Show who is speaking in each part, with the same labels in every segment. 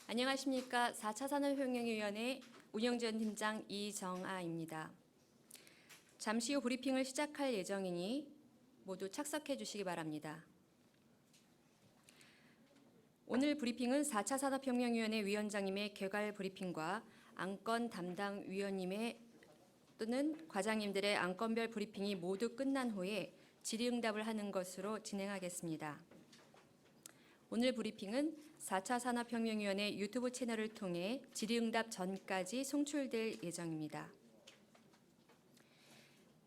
Speaker 1: 안녕하십니까. 4차 산업혁명위원회 운영지원팀장 이정아입니다. 잠시 후 브리핑을 시작할 예정이니 모두 착석해 주시기 바랍니다. 오늘 브리핑은 4차 산업혁명위원회 위원장님의 개괄 브리핑과 안건 담당 위원님의 또는 과장님들의 안건별 브리핑이 모두 끝난 후에 질의응답을 하는 것으로 진행하겠습니다. 오늘 브리핑은 4차 산업혁명위원회 유튜브 채널을 통해 질의응답 전까지 송출될 예정입니다.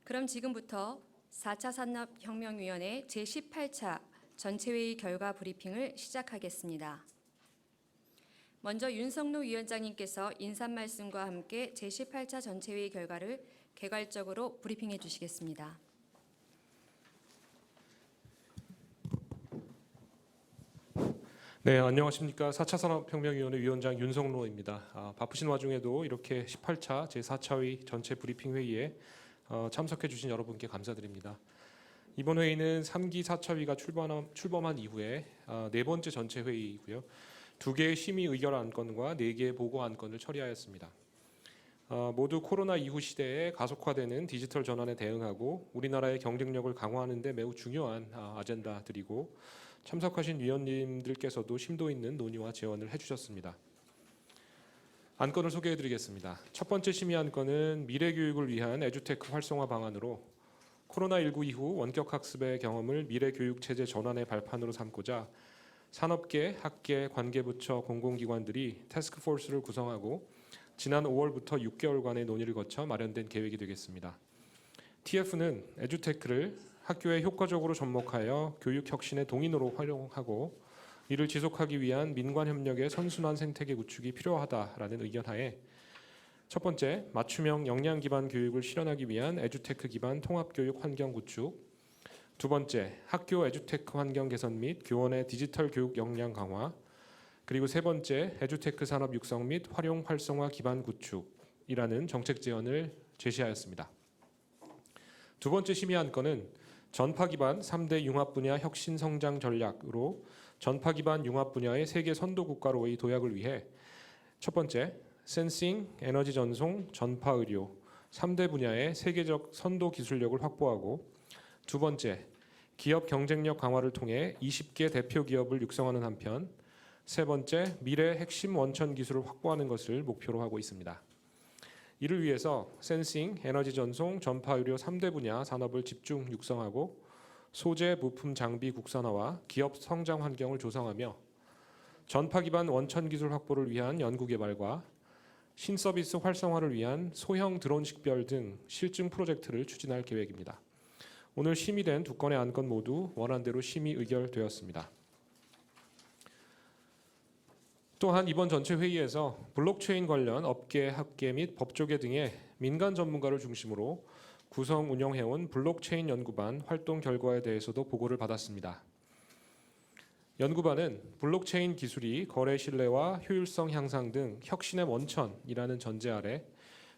Speaker 1: 그럼 지금부터 4차 산업혁명위원회 제18차 전체회의 결과 브리핑을 시작하겠습니다. 먼저 윤석노 위원장님께서 인사말씀과 함께 제18차 전체회의 결과를 개괄적으로 브리핑해 주시겠습니다.
Speaker 2: 네, 안녕하십니까. 4차 산업혁명위원회 위원장 윤석노입니다. 바쁘신 와중에도 이렇게 18차 제4차의 전체 브리핑 회의에 참석해 주신 여러분께 감사드립니다. 이번 회의는 3기 4차위가 출범한 이후에 네 번째 전체 회의이고요. 2개의 심의 의결 안건과 4개의 보고 안건을 처리하였습니다. 모두 코로나 이후 시대에 가속화되는 디지털 전환에 대응하고 우리나라의 경쟁력을 강화하는 데 매우 중요한 아젠다들이고 참석하신 위원님들께서도 심도 있는 논의와 제언을 해주셨습니다. 안건을 소개해드리겠습니다. 첫 번째 심의 안건은 미래교육을 위한 에듀테크 활성화 방안으로 코로나19 이후 원격학습의 경험을 미래교육체제 전환의 발판으로 삼고자 산업계, 학계, 관계부처, 공공기관들이 태스크포스를 구성하고 지난 5월부터 6개월간의 논의를 거쳐 마련된 계획이 되겠습니다. TF는 에듀테크를 학교에 효과적으로 접목하여 교육 혁신의 동인으로 활용하고 이를 지속하기 위한 민관 협력의 선순환 생태계 구축이 필요하다라는 의견하에 첫 번째, 맞춤형 역량 기반 교육을 실현하기 위한 에듀테크 기반 통합교육 환경 구축, 두 번째, 학교 에듀테크 환경 개선 및 교원의 디지털 교육 역량 강화, 그리고 세 번째, 에듀테크 산업 육성 및 활용 활성화 기반 구축이라는 정책 제언을 제시하였습니다. 두 번째 심의 안건은 전파 기반 3대 융합 분야 혁신 성장 전략으로 전파 기반 융합 분야의 세계 선도 국가로의 도약을 위해 첫 번째, 센싱, 에너지 전송, 전파 의료 3대 분야의 세계적 선도 기술력을 확보하고 두 번째, 기업 경쟁력 강화를 통해 20개 대표 기업을 육성하는 한편 세 번째, 미래 핵심 원천 기술을 확보하는 것을 목표로 하고 있습니다. 이를 위해서 센싱, 에너지 전송, 전파 의료 3대 분야 산업을 집중 육성하고 소재, 부품, 장비 국산화와 기업 성장 환경을 조성하며 전파 기반 원천 기술 확보를 위한 연구 개발과 신서비스 활성화를 위한 소형 드론 식별 등 실증 프로젝트를 추진할 계획입니다. 오늘 심의된 두 건의 안건 모두 원안대로 심의 의결되었습니다. 또한 이번 전체 회의에서 블록체인 관련 업계, 학계 및 법조계 등의 민간 전문가를 중심으로 구성 운영해온 블록체인 연구반 활동 결과에 대해서도 보고를 받았습니다. 연구반은 블록체인 기술이 거래 신뢰와 효율성 향상 등 혁신의 원천이라는 전제 아래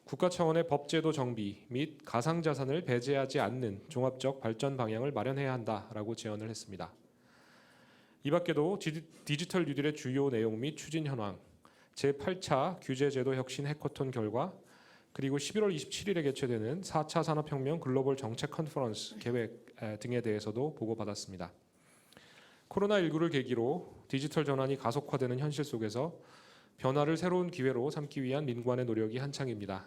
Speaker 2: 국가 차원의 법제도 정비 및 가상자산을 배제하지 않는 종합적 발전 방향을 마련해야 한다라고 제언을 했습니다. 이 밖에도 디지털 뉴딜의 주요 내용 및 추진 현황, 제8차 규제제도 혁신 해커톤 결과, 그리고 11월 27일에 개최되는 4차 산업혁명 글로벌 정책 컨퍼런스 계획 등에 대해서도 보고받았습니다. 코로나19를 계기로 디지털 전환이 가속화되는 현실 속에서 변화를 새로운 기회로 삼기 위한 민관의 노력이 한창입니다.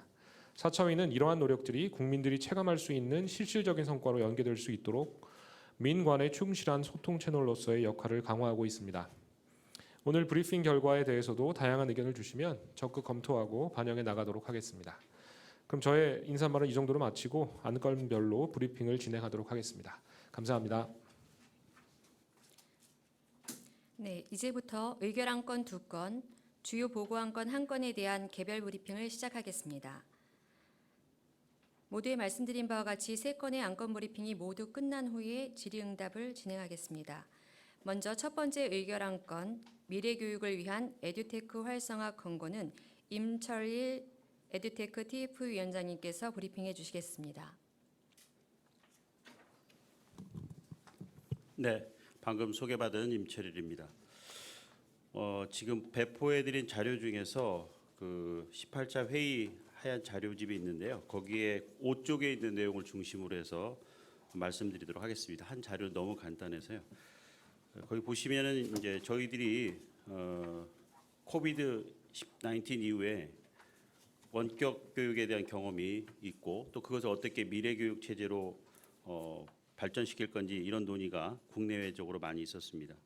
Speaker 2: 4차위는 이러한 노력들이 국민들이 체감할 수 있는 실질적인 성과로 연계될 수 있도록 민관의 충실한 소통 채널로서의 역할을 강화하고 있습니다. 오늘 브리핑 결과에 대해서도 다양한 의견을 주시면 적극 검토하고 반영해 나가도록 하겠습니다. 그럼 저의 인사말은 이 정도로 마치고 안건별로 브리핑을 진행하도록 하겠습니다. 감사합니다.
Speaker 1: 네, 이제부터 의결 안건 2건, 주요 보고 안건 1건에 대한 개별 브리핑을 시작하겠습니다. 모두에 말씀드린 바와 같이 3건의 안건 브리핑이 모두 끝난 후에 질의응답을 진행하겠습니다. 먼저 첫 번째 의결 안건, 미래교육을 위한 에듀테크 활성화 권고는 임철일 에듀테크 TF 위원장님께서 브리핑해 주시겠습니다.
Speaker 3: 네, 방금 소개받은 임철일입니다. 지금 배포해드린 자료 중에서 그 18차 회의 하얀 자료집이 있는데요. 거기에 5쪽에 있는 내용을 중심으로 해서 말씀드리도록 하겠습니다. 한 자료 너무 간단해서요. 거기 보시면은 이제 저희들이 코비드 19 이후에 원격 교육에 대한 경험이 있고 또 그것을 어떻게 미래 교육 체제로 발전시킬 건지 이런 논의가 국내외적으로 많이 있었습니다.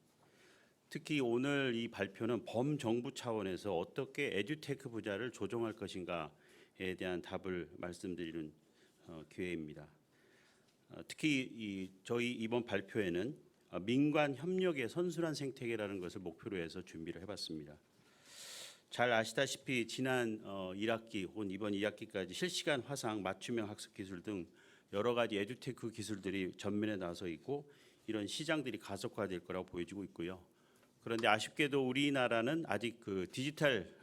Speaker 3: 특히 오늘 이 발표는 범정부 차원에서 어떻게 에듀테크 분야를 조정할 것인가에 대한 답을 말씀드리는 기회입니다. 특히 저희 이번 발표에는 민관 협력의 선순환 생태계라는 것을 목표로 해서 준비를 해봤습니다. 잘 아시다시피 지난 1학기 혹은 이번 2학기까지 실시간 화상, 맞춤형 학습 기술 등 여러 가지 에듀테크 기술들이 전면에 나서 있고 이런 시장들이 가속화될 거라고 보여지고 있고요. 그런데 아쉽게도 우리나라는 아직 그 디지털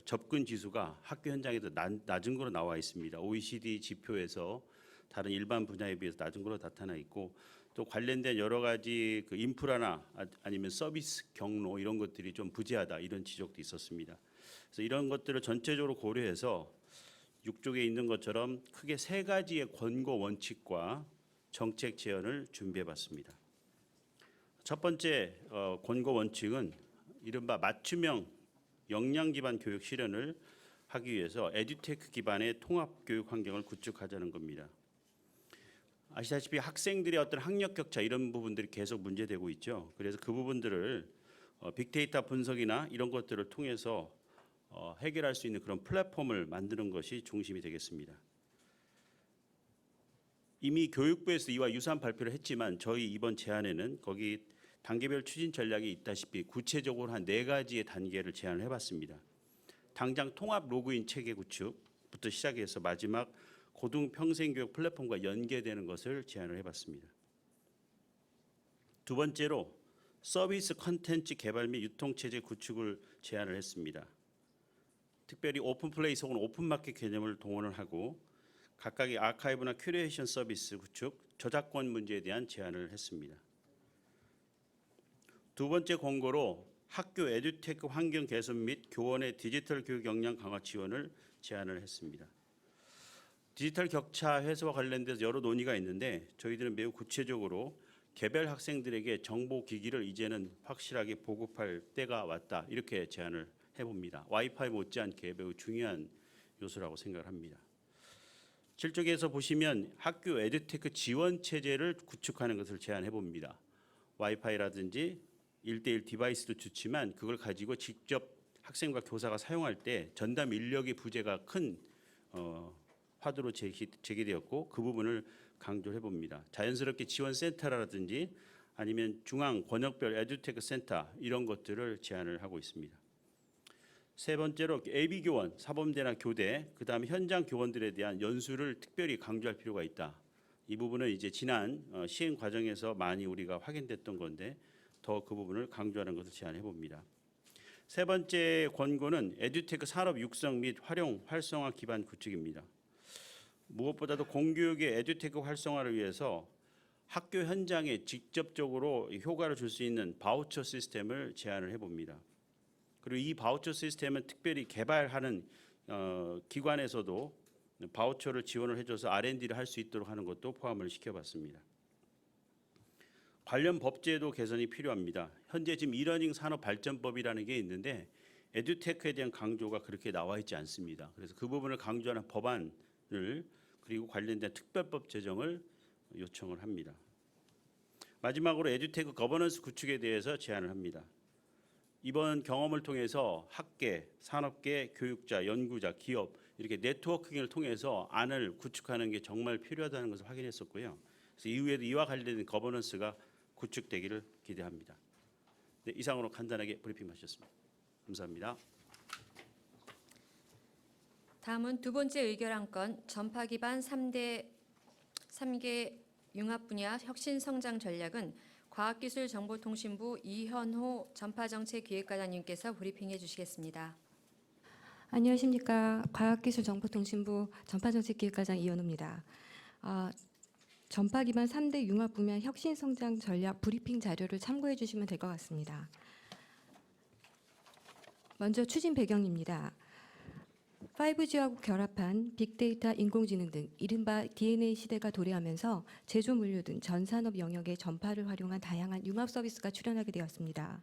Speaker 3: 접근 지수가 학교 현장에도 낮은 거로 나와 있습니다. OECD 지표에서 다른 일반 분야에 비해서 낮은 거로 나타나 있고 또 관련된 여러 가지 그 인프라나 아니면 서비스 경로 이런 것들이 좀 부재하다 이런 지적도 있었습니다. 그래서 이런 것들을 전체적으로 고려해서 6쪽에 있는 것처럼 크게 3가지의 권고 원칙과 정책 제안을 준비해봤습니다. 첫 번째 권고 원칙은 이른바 맞춤형 역량 기반 교육 실현을 하기 위해서 에듀테크 기반의 통합 교육 환경을 구축하자는 겁니다. 아시다시피 학생들의 어떤 학력 격차 이런 부분들이 계속 문제되고 있죠. 그래서 그 부분들을 빅데이터 분석이나 이런 것들을 통해서 해결할 수 있는 그런 플랫폼을 만드는 것이 중심이 되겠습니다. 이미 교육부에서 이와 유사한 발표를 했지만 저희 이번 제안에는 거기 단계별 추진 전략이 있다시피 구체적으로 한 4가지의 단계를 제안을 해봤습니다. 당장 통합 로그인 체계 구축부터 시작해서 마지막 고등 평생교육 플랫폼과 연계되는 것을 제안을 해봤습니다. 두 번째로 서비스 컨텐츠 개발 및 유통체제 구축을 제안을 했습니다. 특별히 오픈플레이스 혹은 오픈마켓 개념을 동원을 하고 각각의 아카이브나 큐레이션 서비스 구축, 저작권 문제에 대한 제안을 했습니다. 두 번째 권고로 학교 에듀테크 환경 개선 및 교원의 디지털 교육 역량 강화 지원을 제안을 했습니다. 디지털 격차 해소와 관련돼서 여러 논의가 있는데 저희들은 매우 구체적으로 개별 학생들에게 정보 기기를 이제는 확실하게 보급할 때가 왔다 이렇게 제안을 해봅니다. 와이파이 못지않게 매우 중요한 요소라고 생각을 합니다. 7쪽에서 보시면 학교 에듀테크 지원 체제를 구축하는 것을 제안해 봅니다. 와이파이라든지 1:1 디바이스도 좋지만 그걸 가지고 직접 학생과 교사가 사용할 때 전담 인력의 부재가 큰 화두로 제기되었고 그 부분을 강조해 봅니다. 자연스럽게 지원센터라든지 아니면 중앙 권역별 에듀테크 센터 이런 것들을 제안을 하고 있습니다. 세 번째로 예비 교원, 사범대나 교대, 그다음에 현장 교원들에 대한 연수를 특별히 강조할 필요가 있다. 이 부분은 이제 지난 시행 과정에서 많이 우리가 확인됐던 건데 더 그 부분을 강조하는 것을 제안해 봅니다. 세 번째 권고는 에듀테크 산업 육성 및 활용 활성화 기반 구축입니다. 무엇보다도 공교육의 에듀테크 활성화를 위해서 학교 현장에 직접적으로 효과를 줄 수 있는 바우처 시스템을 제안을 해봅니다. 그리고 이 바우처 시스템은 특별히 개발하는 기관에서도 바우처를 지원을 해줘서 R&D를 할 수 있도록 하는 것도 포함을 시켜봤습니다. 관련 법제도 개선이 필요합니다. 현재 지금 이러닝 산업발전법이라는 게 있는데 에듀테크에 대한 강조가 그렇게 나와 있지 않습니다. 그래서 그 부분을 강조하는 법안을 그리고 관련된 특별법 제정을 요청을 합니다. 마지막으로 에듀테크 거버넌스 구축에 대해서 제안을 합니다. 이번 경험을 통해서 학계, 산업계, 교육자, 연구자, 기업 이렇게 네트워킹을 통해서 안을 구축하는 게 정말 필요하다는 것을 확인했었고요. 그래서 이후에도 이와 관련된 거버넌스가 구축되기를 기대합니다. 네, 이상으로 간단하게 브리핑 마쳤습니다. 감사합니다.
Speaker 1: 다음은 두 번째 의결안 건 전파 기반 3개 융합 분야 혁신 성장 전략은 과학기술정보통신부 이현호 전파정책기획과장님께서 브리핑해 주시겠습니다.
Speaker 4: 안녕하십니까. 과학기술정보통신부 전파정책기획과장 이현우입니다. 전파 기반 3대 융합 분야 혁신 성장 전략 브리핑 자료를 참고해 주시면 될 것 같습니다. 먼저 추진 배경입니다. 5G하고 결합한 빅데이터, 인공지능 등 이른바 DNA 시대가 도래하면서 제조 물류 등 전 산업 영역에 전파를 활용한 다양한 융합 서비스가 출현하게 되었습니다.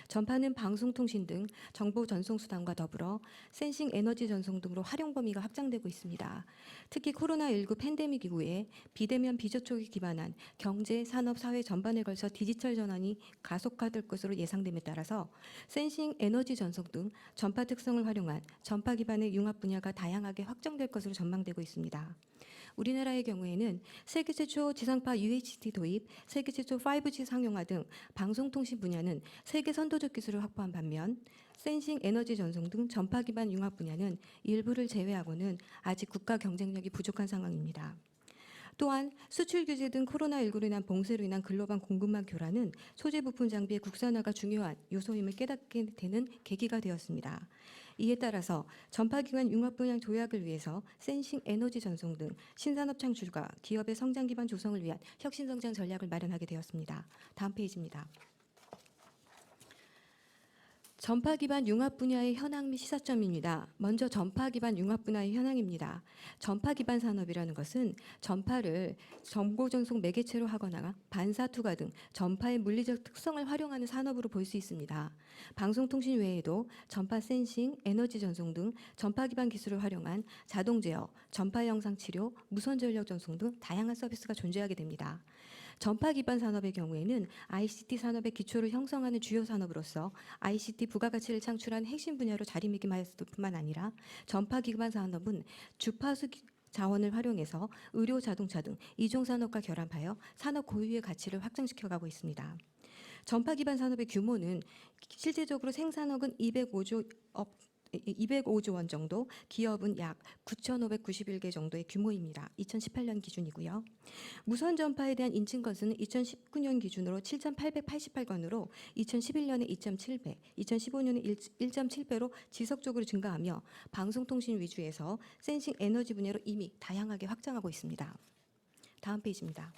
Speaker 4: 전파는 방송통신 등 정보 전송 수단과 더불어 센싱 에너지 전송 등으로 활용 범위가 확장되고 있습니다. 특히 코로나19 팬데믹 이후에 비대면 비접촉에 기반한 경제, 산업, 사회 전반에 걸쳐 디지털 전환이 가속화될 것으로 예상됨에 따라서 센싱 에너지 전송 등 전파 특성을 활용한 전파 기반의 융합 분야가 다양하게 확정될 것으로 전망되고 있습니다. 우리나라의 경우에는 세계 최초 지상파 UHD 도입, 세계 최초 5G 상용화 등 방송통신 분야는 세계 선도적 기술을 확보한 반면 센싱 에너지 전송 등 전파 기반 융합 분야는 일부를 제외하고는 아직 국가 경쟁력이 부족한 상황입니다. 또한 수출 규제 등 코로나19로 인한 봉쇄로 인한 글로벌 공급망 교란은 소재 부품 장비의 국산화가 중요한 요소임을 깨닫게 되는 계기가 되었습니다. 이에 따라서 전파기관 융합 분야 조약을 위해서 센싱 에너지 전송 등 신산업 창출과 기업의 성장 기반 조성을 위한 혁신성장 전략을 마련하게 되었습니다. 다음 페이지입니다. 전파 기반 융합 분야의 현황 및 시사점입니다. 먼저 전파 기반 융합 분야의 현황입니다. 전파 기반 산업이라는 것은 전파를 정보 전송 매개체로 하거나 반사 투과 등 전파의 물리적 특성을 활용하는 산업으로 볼 수 있습니다. 방송통신 외에도 전파 센싱, 에너지 전송 등 전파 기반 기술을 활용한 자동 제어, 전파 영상 치료, 무선 전력 전송 등 다양한 서비스가 존재하게 됩니다. 전파 기반 산업의 경우에는 ICT 산업의 기초를 형성하는 주요 산업으로서 ICT 부가가치를 창출한 핵심 분야로 자리매김하였을 뿐만 아니라 전파 기반 산업은 주파수 자원을 활용해서 의료, 자동차 등 이종 산업과 결합하여 산업 고유의 가치를 확장시켜가고 있습니다. 전파 기반 산업의 규모는 실제적으로 생산업은 205조 원 정도, 기업은 약 9,591개 정도의 규모입니다. 2018년 기준이고요. 무선 전파에 대한 인증 건수는 2019년 기준으로 7,888건으로 2011년에 2.7배, 2015년에 1.7배로 지속적으로 증가하며 방송통신 위주에서 센싱 에너지 분야로 이미 다양하게 확장하고 있습니다. 다음 페이지입니다.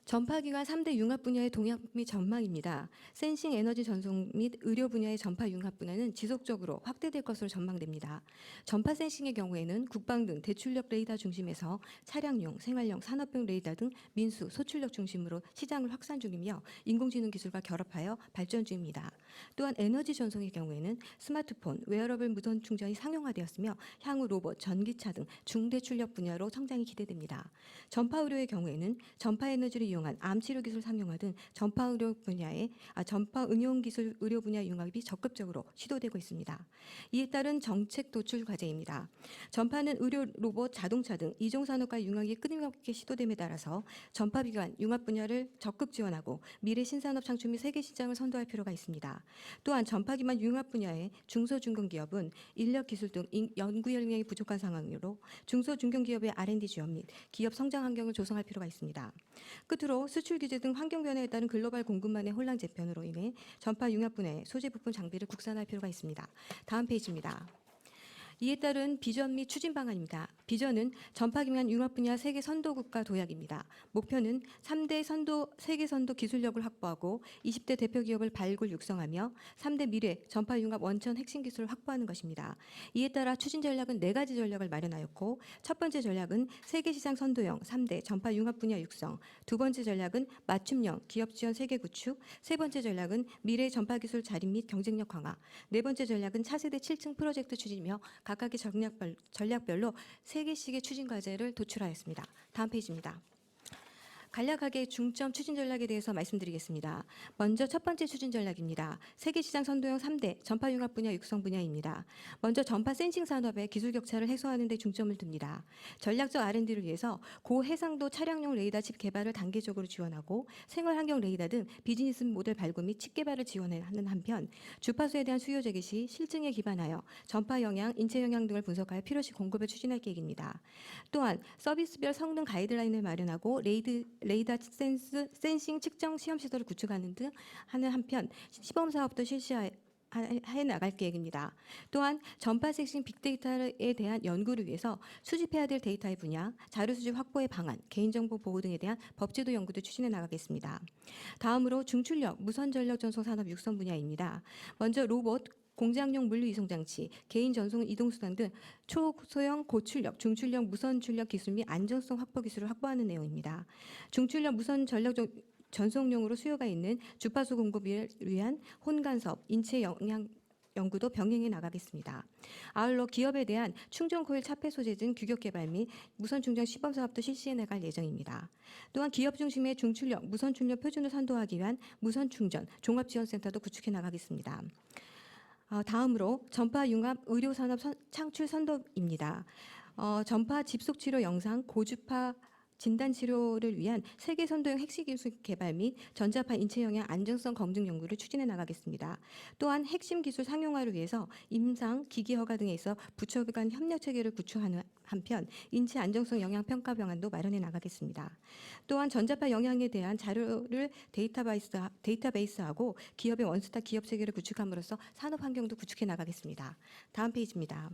Speaker 4: 전파기관 3대 융합 분야의 동향 및 전망입니다. 센싱 에너지 전송 및 의료 분야의 전파 융합 분야는 지속적으로 확대될 것으로 전망됩니다. 전파 센싱의 경우에는 국방 등 대출력 레이더 중심에서 차량용, 생활용, 산업용 레이더 등 민수, 소출력 중심으로 시장을 확산 중이며 인공지능 기술과 결합하여 발전 중입니다. 또한 에너지 전송의 경우에는 스마트폰, 웨어러블 무선 충전이 상용화되었으며 향후 로봇, 전기차 등 중대 출력 분야로 성장이 기대됩니다. 전파 의료의 경우에는 전파 에너지를 이용한 암 치료 기술 상용화 등 전파 의료 분야의 전파 응용 기술 의료 분야 융합이 적극적으로 시도되고 있습니다. 이에 따른 정책 도출 과제입니다. 전파는 의료, 로봇, 자동차 등 이종 산업과 융합이 끊임없게 시도됨에 따라서 전파 비관 융합 분야를 적극 지원하고 미래 신산업 창출 및 세계 시장을 선도할 필요가 있습니다. 또한 전파 기반 융합 분야의 중소중견기업은 인력 기술 등 연구 역량이 부족한 상황으로 중소중견기업의 R&D 지원 및 기업 성장 환경을 조성할 필요가 있습니다. 끝으로 수출 규제 등 환경 변화에 따른 글로벌 공급망의 혼란 재편으로 인해 전파 융합 분야의 소재 부품 장비를 국산화할 필요가 있습니다. 다음 페이지입니다. 이에 따른 비전 및 추진 방안입니다. 비전은 전파 기반 융합 분야 세계 선도 국가 도약입니다. 목표는 3대 세계 선도 기술력을 확보하고 20대 대표 기업을 발굴 육성하며 3대 미래 전파 융합 원천 핵심 기술을 확보하는 것입니다. 이에 따라 추진 전략은 4가지 전략을 마련하였고 첫 번째 전략은 세계 시장 선도형 3대 전파 융합 분야 육성, 두 번째 전략은 맞춤형 기업 지원 세계 구축, 세 번째 전략은 미래 전파 기술 자립 및 경쟁력 강화, 네 번째 전략은 차세대 7층 프로젝트 추진이며 각각의 전략별로 3개씩의 추진 과제를 도출하였습니다. 다음 페이지입니다. 간략하게 중점 추진 전략에 대해서 말씀드리겠습니다. 먼저 첫 번째 추진 전략입니다. 세계시장 선도형 3대 전파 융합 분야 육성 분야입니다. 먼저 전파 센싱 산업의 기술 격차를 해소하는 데 중점을 둡니다. 전략적 R&D를 위해서 고해상도 차량용 레이더 칩 개발을 단계적으로 지원하고 생활환경 레이더 등 비즈니스 모델 발굴 및 칩 개발을 지원하는 한편 주파수에 대한 수요 제기 시 실증에 기반하여 전파 영향, 인체 영향 등을 분석하여 필요시 공급을 추진할 계획입니다. 또한 서비스별 성능 가이드라인을 마련하고 레이더 센싱 측정 시험 시설을 구축하는 등 하는 한편 시범 사업도 실시하여 해 나갈 계획입니다. 또한 전파 섹싱 빅데이터에 대한 연구를 위해서 수집해야 될 데이터의 분야, 자료 수집 확보의 방안, 개인정보 보호 등에 대한 법제도 연구도 추진해 나가겠습니다. 다음으로 중출력, 무선 전력 전송 산업 육성 분야입니다. 먼저 로봇, 공장용 물류 이송 장치, 개인 전송 이동 수단 등 초소형 고출력, 중출력 무선 출력 기술 및 안정성 확보 기술을 확보하는 내용입니다. 중출력 무선 전력 전송용으로 수요가 있는 주파수 공급을 위한 혼간섭, 인체 영향 연구도 병행해 나가겠습니다. 아울러 기업에 대한 충전 코일 차폐 소재 등 규격 개발 및 무선 충전 시범 사업도 실시해 나갈 예정입니다. 또한 기업 중심의 중출력, 무선 출력 표준을 선도하기 위한 무선 충전 종합 지원센터도 구축해 나가겠습니다. 다음으로 전파 융합 의료 산업 창출 선도입니다. 전파 집속 치료 영상 고주파 진단 치료를 위한 세계 선도형 핵심 기술 개발 및 전자파 인체 영향 안정성 검증 연구를 추진해 나가겠습니다. 또한 핵심 기술 상용화를 위해서 임상, 기기 허가 등에 있어 부처 간 협력 체계를 구축하는 한편 인체 안정성 영향 평가 방안도 마련해 나가겠습니다. 또한 전자파 영향에 대한 자료를 데이터베이스하고 기업의 원스톱 기업 체계를 구축함으로써 산업 환경도 구축해 나가겠습니다. 다음 페이지입니다.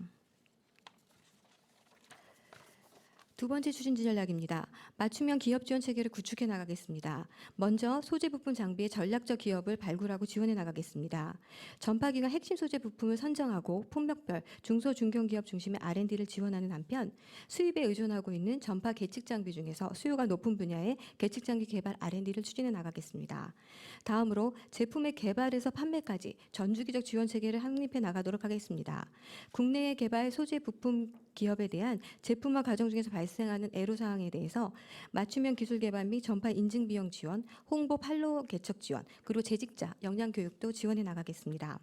Speaker 4: 두 번째 추진 전략입니다. 맞춤형 기업 지원 체계를 구축해 나가겠습니다. 먼저 소재 부품 장비의 전략적 기업을 발굴하고 지원해 나가겠습니다. 전파기관 핵심 소재 부품을 선정하고 품목별 중소 중견기업 중심의 R&D를 지원하는 한편 수입에 의존하고 있는 전파 계측 장비 중에서 수요가 높은 분야의 계측 장비 개발 R&D를 추진해 나가겠습니다. 다음으로 제품의 개발에서 판매까지 전주기적 지원 체계를 확립해 나가도록 하겠습니다. 국내에 개발 소재 부품 기업에 대한 제품화 과정 중에서 발생하는 애로사항에 대해서 맞춤형 기술 개발 및 전파 인증 비용 지원, 홍보 판로 개척 지원, 그리고 재직자 역량 교육도 지원해 나가겠습니다.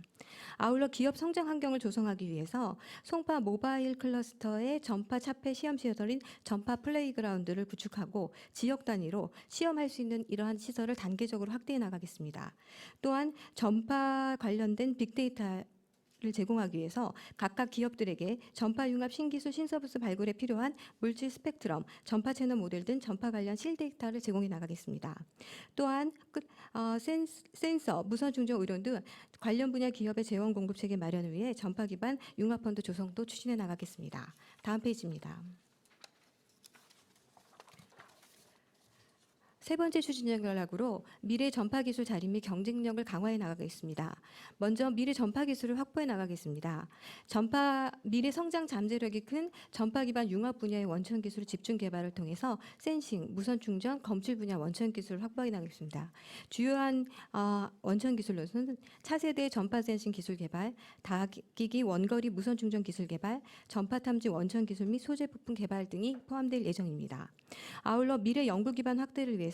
Speaker 4: 아울러 기업 성장 환경을 조성하기 위해서 송파 모바일 클러스터의 전파 차폐 시험 시설인 전파 플레이그라운드를 구축하고 지역 단위로 시험할 수 있는 이러한 시설을 단계적으로 확대해 나가겠습니다. 또한 전파 관련된 빅데이터 를 제공하기 위해서 각각 기업들에게 전파 융합 신기술 신서비스 발굴에 필요한 물질 스펙트럼, 전파 채널 모델 등 전파 관련 실데이터를 제공해 나가겠습니다. 또한 센서, 무선 충전 의료 등 관련 분야 기업의 재원 공급 체계 마련을 위해 전파 기반 융합 펀드 조성도 추진해 나가겠습니다. 다음 페이지입니다. 세 번째 추진 전략으로 미래 전파 기술 자리 및 경쟁력을 강화해 나가겠습니다. 먼저 미래 전파 기술을 확보해 나가겠습니다. 미래 성장 잠재력이 큰 전파 기반 융합 분야의 원천 기술 집중 개발을 통해서 센싱, 무선 충전, 검출 분야 원천 기술을 확보해 나가겠습니다. 주요한 원천 기술로는 차세대 전파 센싱 기술 개발, 다기기 원거리 무선 충전 기술 개발, 전파 탐지 원천 기술 및 소재 부품 개발 등이 포함될 예정입니다. 아울러 미래 연구 기반 확대를 위해서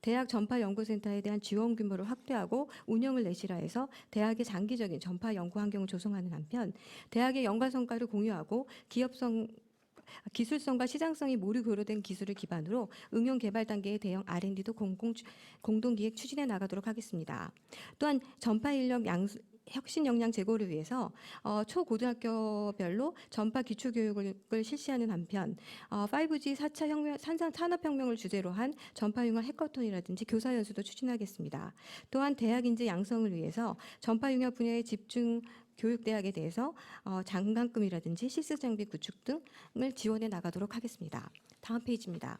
Speaker 4: 대학 전파 연구센터에 대한 지원 규모를 확대하고 운영을 내실화해서 대학의 장기적인 전파 연구 환경을 조성하는 한편 대학의 연구 성과를 공유하고 기술성과 시장성이 모두 고려된 기술을 기반으로 응용 개발 단계의 대형 R&D도 공동기획 추진해 나가도록 하겠습니다. 또한 전파 인력 혁신 역량 제고를 위해서 초고등학교별로 전파 기초 교육을 실시하는 한편 5G 4차 산업혁명을 주제로 한 전파 융합 해커톤이라든지 교사 연수도 추진하겠습니다. 또한 대학 인재 양성을 위해서 전파 융합 분야의 집중 교육대학에 대해서 장관금이라든지 실습 장비 구축 등을 지원해 나가도록 하겠습니다. 다음 페이지입니다.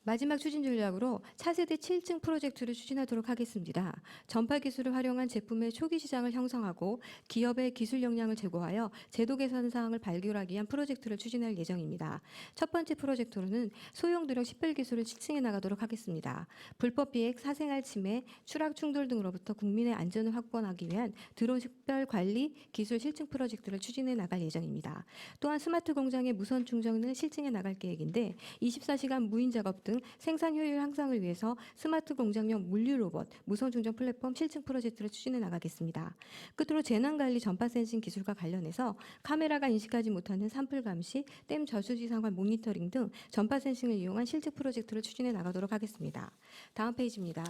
Speaker 4: 마지막 추진 전략으로 차세대 7층 프로젝트를 추진하도록 하겠습니다. 전파 기술을 활용한 제품의 초기 시장을 형성하고 기업의 기술 역량을 제고하여 제도 개선 사항을 발굴하기 위한 프로젝트를 추진할 예정입니다. 첫 번째 프로젝트로는 소형 드론 식별 기술을 실증해 나가도록 하겠습니다. 불법 비핵, 사생활 침해, 추락 충돌 등으로부터 국민의 안전을 확보하기 위한 드론 식별 관리 기술 실증 프로젝트를 추진해 나갈 예정입니다. 또한 스마트 공장의 무선 충전을 실증해 나갈 계획인데 24시간 무인 작업 등 생산 효율 향상을 위해서 스마트 공장용 물류 로봇, 무선 충전 플랫폼 실증 프로젝트를 추진해 나가겠습니다. 끝으로 재난관리 전파 센싱 기술과 관련해서 카메라가 인식하지 못하는 산불 감시, 댐 저수지 상황 모니터링 등 전파 센싱을 이용한 실증 프로젝트를 추진해 나가도록 하겠습니다. 다음 페이지입니다.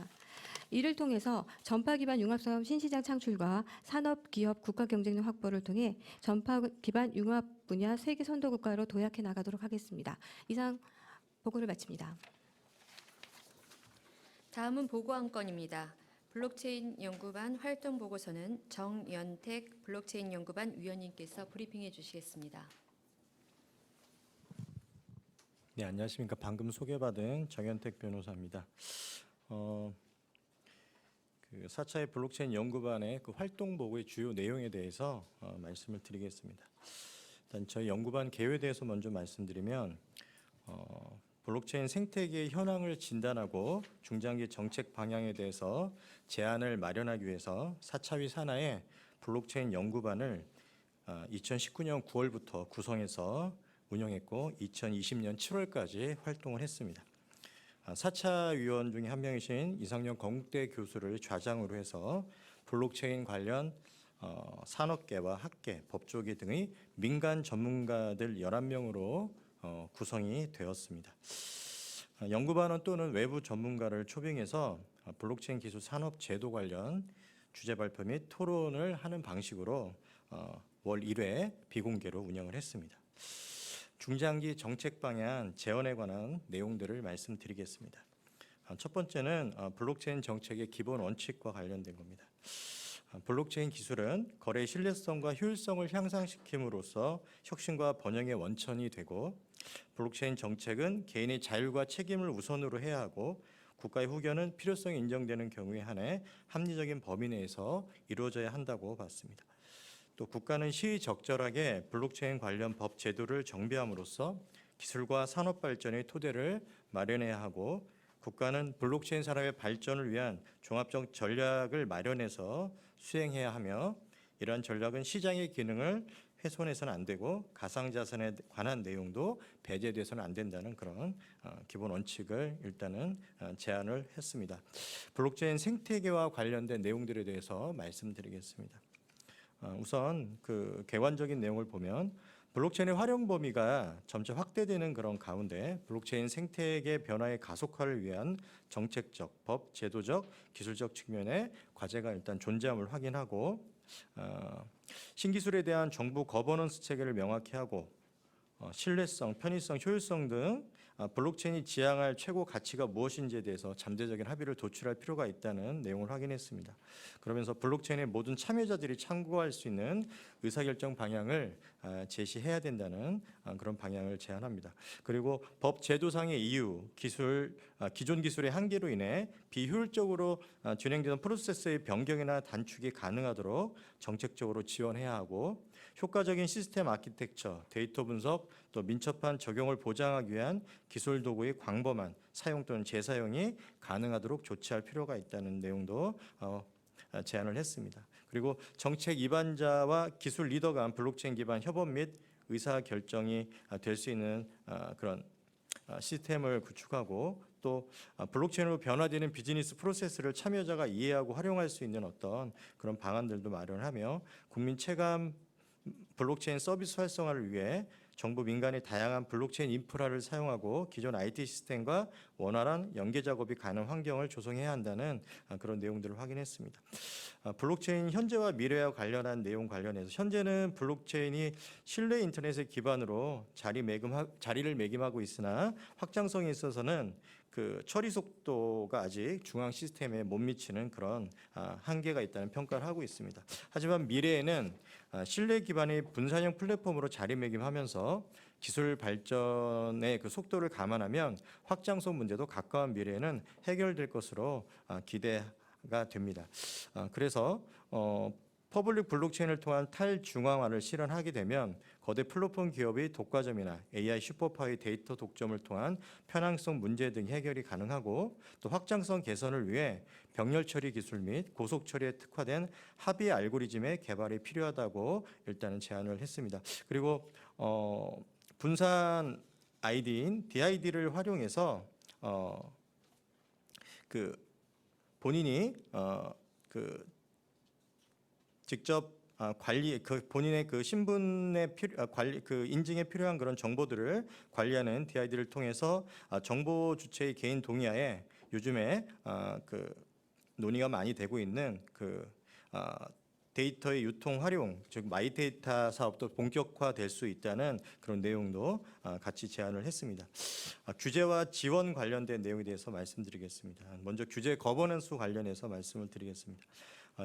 Speaker 4: 이를 통해서 전파 기반 융합사업 신시장 창출과 산업, 기업, 국가 경쟁력 확보를 통해 전파 기반 융합 분야 세계 선도 국가로 도약해 나가도록 하겠습니다. 이상 보고를 마칩니다.
Speaker 1: 다음은 보고 한 건입니다. 블록체인 연구반 활동 보고서는 정연택 블록체인 연구반 위원님께서 브리핑해 주시겠습니다.
Speaker 5: 네, 안녕하십니까. 방금 소개받은 정연택 변호사입니다. 그 4차의 블록체인 연구반의 그 활동 보고의 주요 내용에 대해서 말씀을 드리겠습니다. 일단 저희 연구반 개요에 대해서 먼저 말씀드리면 블록체인 생태계의 현황을 진단하고 중장기 정책 방향에 대해서 제안을 마련하기 위해서 4차위 산하의 블록체인 연구반을 2019년 9월부터 구성해서 운영했고 2020년 7월까지 활동을 했습니다. 4차 위원 중에 한 명이신 이상영 건국대 교수를 좌장으로 해서 블록체인 관련 산업계와 학계, 법조계 등의 민간 전문가들 11명으로 구성이 되었습니다. 연구반원 또는 외부 전문가를 초빙해서 블록체인 기술 산업 제도 관련 주제 발표 및 토론을 하는 방식으로 월 1회 비공개로 운영을 했습니다. 중장기 정책 방향 제언에 관한 내용들을 말씀드리겠습니다. 첫 번째는 블록체인 정책의 기본 원칙과 관련된 겁니다. 블록체인 기술은 거래의 신뢰성과 효율성을 향상시킴으로써 혁신과 번영의 원천이 되고, 블록체인 정책은 개인의 자율과 책임을 우선으로 해야 하고 국가의 후견은 필요성이 인정되는 경우에 한해 합리적인 범위 내에서 이루어져야 한다고 봤습니다. 또 국가는 시의적절하게 블록체인 관련 법 제도를 정비함으로써 기술과 산업 발전의 토대를 마련해야 하고, 국가는 블록체인 산업의 발전을 위한 종합적 전략을 마련해서 수행해야 하며, 이러한 전략은 시장의 기능을 훼손해서는 안 되고 가상자산에 관한 내용도 배제돼서는 안 된다는 그런 기본 원칙을 일단은 제안을 했습니다. 블록체인 생태계와 관련된 내용들에 대해서 말씀드리겠습니다. 우선 그 개관적인 내용을 보면 블록체인의 활용 범위가 점차 확대되는 그런 가운데 블록체인 생태계 변화의 가속화를 위한 정책적, 법, 제도적, 기술적 측면의 과제가 일단 존재함을 확인하고, 신기술에 대한 정부 거버넌스 체계를 명확히 하고 신뢰성, 편의성, 효율성 등 블록체인이 지향할 최고 가치가 무엇인지에 대해서 잠재적인 합의를 도출할 필요가 있다는 내용을 확인했습니다. 그러면서 블록체인의 모든 참여자들이 참고할 수 있는 의사결정 방향을 제시해야 된다는 그런 방향을 제안합니다. 그리고 법 제도상의 이유, 기존 기술의 한계로 인해 비효율적으로 진행되는 프로세스의 변경이나 단축이 가능하도록 정책적으로 지원해야 하고, 효과적인 시스템 아키텍처, 데이터 분석, 또 민첩한 적용을 보장하기 위한 기술 도구의 광범한 사용 또는 재사용이 가능하도록 조치할 필요가 있다는 내용도 제안을 했습니다. 그리고 정책 입안자와 기술 리더 간 블록체인 기반 협업 및 의사 결정이 될 수 있는 그런 시스템을 구축하고, 또 블록체인으로 변화되는 비즈니스 프로세스를 참여자가 이해하고 활용할 수 있는 어떤 그런 방안들도 마련하며, 국민 체감 블록체인 서비스 활성화를 위해 정부 민간의 다양한 블록체인 인프라를 사용하고 기존 IT 시스템과 원활한 연계 작업이 가능한 환경을 조성해야 한다는 그런 내용들을 확인했습니다. 블록체인 현재와 미래와 관련한 내용 관련해서, 현재는 블록체인이 신뢰 인터넷을 기반으로 자리를 매김하고 있으나 확장성에 있어서는 그 처리 속도가 아직 중앙 시스템에 못 미치는 그런 한계가 있다는 평가를 하고 있습니다. 하지만 미래에는 신뢰 기반의 분산형 플랫폼으로 자리매김하면서 기술 발전의 그 속도를 감안하면 확장성 문제도 가까운 미래에는 해결될 것으로 기대가 됩니다. 그래서 퍼블릭 블록체인을 통한 탈중앙화를 실현하게 되면 거대 플랫폼 기업의 독과점이나 AI 슈퍼파워의 데이터 독점을 통한 편향성 문제 등 해결이 가능하고, 또 확장성 개선을 위해 병렬 처리 기술 및 고속 처리에 특화된 합의 알고리즘의 개발이 필요하다고 일단은 제안을 했습니다. 그리고 분산 아이디인 DID를 활용해서 그 본인이 직접 관리 본인의 그 신분의 관리 인증에 필요한 그런 정보들을 관리하는 DID를 통해서 정보 주체의 개인 동의하에 요즘에 그 논의가 많이 되고 있는 데이터의 유통 활용, 즉 마이데이터 사업도 본격화될 수 있다는 그런 내용도 같이 제안을 했습니다. 규제와 지원 관련된 내용에 대해서 말씀드리겠습니다. 먼저 규제 거버넌스 관련해서 말씀을 드리겠습니다.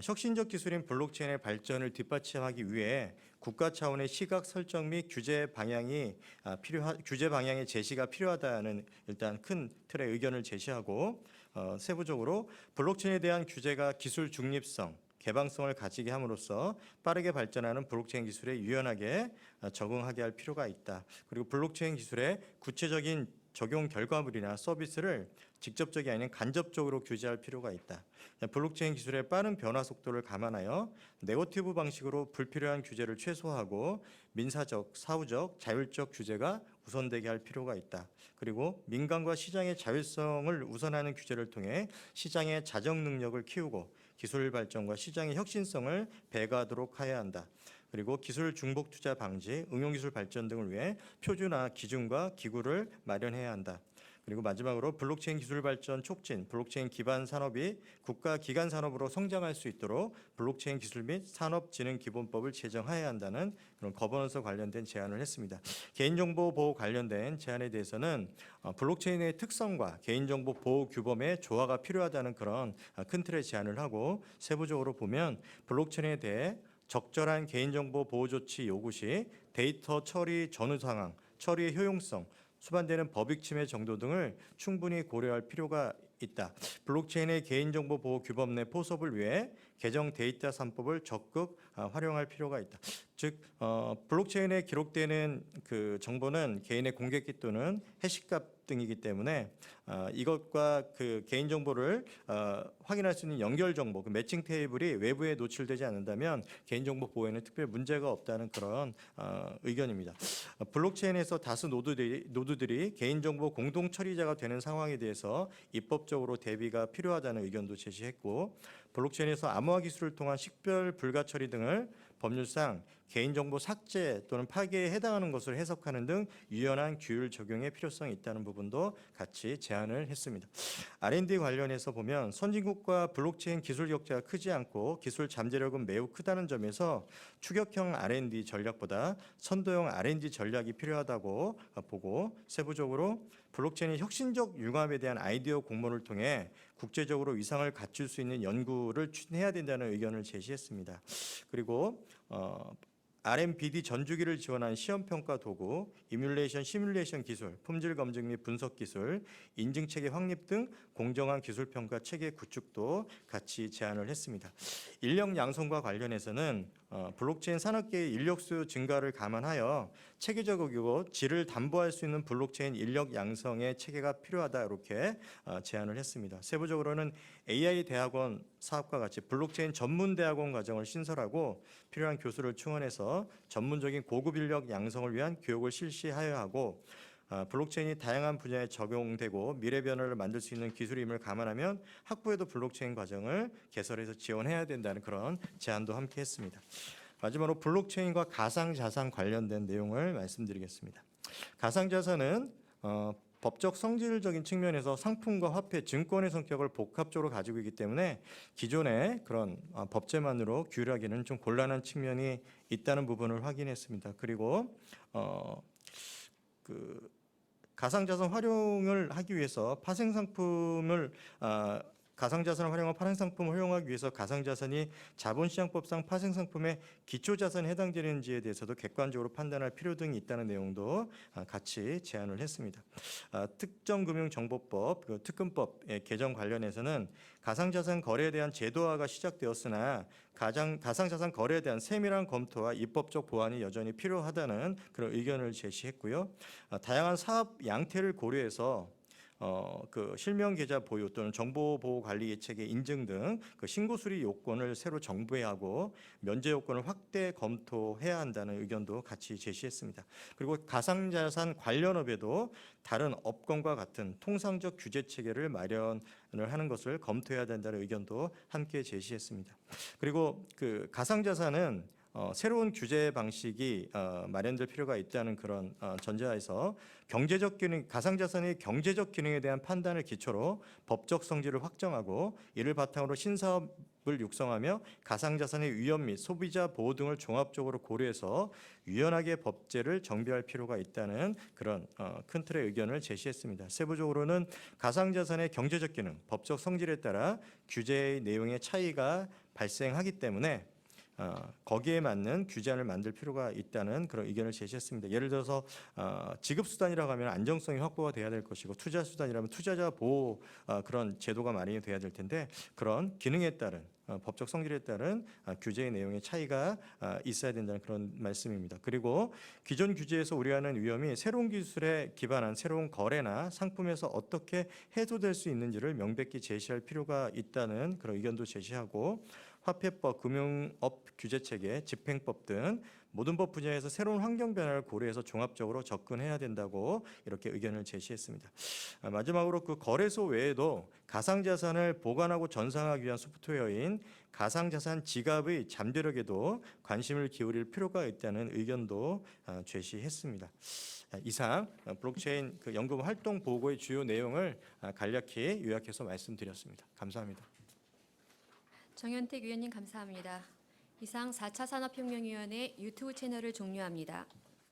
Speaker 5: 혁신적 기술인 블록체인의 발전을 뒷받침하기 위해 국가 차원의 시각 설정 및 규제 방향의 제시가 필요하다는 일단 큰 틀의 의견을 제시하고 세부적으로 블록체인에 대한 규제가 기술 중립성, 개방성을 가지게 함으로써 빠르게 발전하는 블록체인 기술에 유연하게 적응하게 할 필요가 있다. 그리고 블록체인 기술의 구체적인 적용 결과물이나 서비스를 직접적이 아닌 간접적으로 규제할 필요가 있다. 블록체인 기술의 빠른 변화 속도를 감안하여 네거티브 방식으로 불필요한 규제를 최소화하고 민사적, 사후적, 자율적 규제가 우선되게 할 필요가 있다. 그리고 민간과 시장의 자율성을 우선하는 규제를 통해 시장의 자정 능력을 키우고 기술 발전과 시장의 혁신성을 배가하도록 해야 한다. 그리고 기술 중복 투자 방지, 응용기술 발전 등을 위해 표준화 기준과 기구를 마련해야 한다. 그리고 마지막으로 블록체인 기술 발전 촉진, 블록체인 기반 산업이 국가 기관 산업으로 성장할 수 있도록 블록체인 기술 및 산업진흥기본법을 제정해야 한다는 그런 거버넌스 관련된 제안을 했습니다. 개인정보 보호 관련된 제안에 대해서는 블록체인의 특성과 개인정보 보호 규범의 조화가 필요하다는 그런 큰 틀의 제안을 하고 세부적으로 보면 블록체인에 대해 적절한 개인정보 보호 조치 요구 시 데이터 처리 전후 상황, 처리의 효용성, 수반되는 법익 침해 정도 등을 충분히 고려할 필요가 있다. 블록체인의 개인정보 보호 규범 내 포섭을 위해 개정 데이터 3법을 적극 활용할 필요가 있다. 즉 블록체인에 기록되는 그 정보는 개인의 공개키 또는 해시값 등이기 때문에 이것과 그 개인 정보를 확인할 수 있는 연결 정보, 그 매칭 테이블이 외부에 노출되지 않는다면 개인 정보 보호에는 특별 문제가 없다는 그런 의견입니다. 블록체인에서 다수 노드들이 개인 정보 공동 처리자가 되는 상황에 대해서 입법적으로 대비가 필요하다는 의견도 제시했고, 블록체인에서 암호화 기술을 통한 식별 불가 처리 등을 법률상 개인정보 삭제 또는 파괴에 해당하는 것으로 해석하는 등 유연한 규율 적용의 필요성이 있다는 부분도 같이 제안을 했습니다. R&D 관련해서 보면 선진국과 블록체인 기술 격차가 크지 않고 기술 잠재력은 매우 크다는 점에서 추격형 R&D 전략보다 선도형 R&D 전략이 필요하다고 보고, 세부적으로 블록체인의 혁신적 융합에 대한 아이디어 공모를 통해 국제적으로 위상을 갖출 수 있는 연구를 추진해야 된다는 의견을 제시했습니다. 그리고 RMBD 전주기를 지원한 시험평가 도구, 이뮬레이션, 시뮬레이션 기술, 품질 검증 및 분석 기술, 인증체계 확립 등 공정한 기술평가 체계 구축도 같이 제안을 했습니다. 인력 양성과 관련해서는 블록체인 산업계의 인력수 증가를 감안하여 체계적이고 질을 담보할 수 있는 블록체인 인력 양성의 체계가 필요하다, 이렇게 제안을 했습니다. 세부적으로는 AI 대학원 사업과 같이 블록체인 전문 대학원 과정을 신설하고 필요한 교수를 충원해서 전문적인 고급 인력 양성을 위한 교육을 실시하여야 하고, 블록체인이 다양한 분야에 적용되고 미래 변화를 만들 수 있는 기술임을 감안하면 학부에도 블록체인 과정을 개설해서 지원해야 된다는 그런 제안도 함께 했습니다. 마지막으로 블록체인과 가상자산 관련된 내용을 말씀드리겠습니다. 가상자산은 법적 성질적인 측면에서 상품과 화폐, 증권의 성격을 복합적으로 가지고 있기 때문에 기존의 그런 법제만으로 규율하기는 좀 곤란한 측면이 있다는 부분을 확인했습니다. 그리고 가상자산 활용을 하기 위해서 가상자산을 활용한 파생상품을 활용하기 위해서 가상자산이 자본시장법상 파생상품의 기초자산에 해당되는지에 대해서도 객관적으로 판단할 필요 등이 있다는 내용도 같이 제안을 했습니다. 특정금융정보법, 특금법의 개정 관련해서는 가상자산 거래에 대한 제도화가 시작되었으나 가상자산 거래에 대한 세밀한 검토와 입법적 보완이 여전히 필요하다는 그런 의견을 제시했고요. 다양한 사업 양태를 고려해서 실명 계좌 보유 또는 정보 보호 관리 예측의 인증 등 신고 수리 요건을 새로 정부화하고 면제 요건을 확대 검토해야 한다는 의견도 같이 제시했습니다. 그리고 가상자산 관련업에도 다른 업권과 같은 통상적 규제 체계를 마련을 하는 것을 검토해야 된다는 의견도 함께 제시했습니다. 그리고 가상자산은 새로운 규제 방식이 마련될 필요가 있다는 그런 전제하에서 가상자산의 경제적 기능에 대한 판단을 기초로 법적 성질을 확정하고 이를 바탕으로 신사업 을 육성하며 가상자산의 위험 및 소비자 보호 등을 종합적으로 고려해서 유연하게 법제를 정비할 필요가 있다는 그런 큰 틀의 의견을 제시했습니다. 세부적으로는 가상자산의 경제적 기능, 법적 성질에 따라 규제의 내용의 차이가 발생하기 때문에 거기에 맞는 규제안을 만들 필요가 있다는 그런 의견을 제시했습니다. 예를 들어서 지급수단이라고 하면 안정성이 확보가 돼야 될 것이고 투자수단이라면 투자자 보호 그런 제도가 마련이 돼야 될 텐데 그런 기능에 따른 법적 성질에 따른 규제의 내용의 차이가 있어야 된다는 그런 말씀입니다. 그리고 기존 규제에서 우려하는 위험이 새로운 기술에 기반한 새로운 거래나 상품에서 어떻게 해소될 수 있는지를 명백히 제시할 필요가 있다는 그런 의견도 제시하고 화폐법, 금융업 규제체계, 집행법 등 모든 법 분야에서 새로운 환경 변화를 고려해서 종합적으로 접근해야 된다고 이렇게 의견을 제시했습니다. 마지막으로 그 거래소 외에도 가상자산을 보관하고 전산하기 위한 소프트웨어인 가상자산 지갑의 잠재력에도 관심을 기울일 필요가 있다는 의견도 제시했습니다. 이상 블록체인 그 연금 활동 보고의 주요 내용을 간략히 요약해서 말씀드렸습니다. 감사합니다.
Speaker 1: 정현택 위원님 감사합니다. 이상 4차 산업혁명위원회 유튜브 채널을 종료합니다.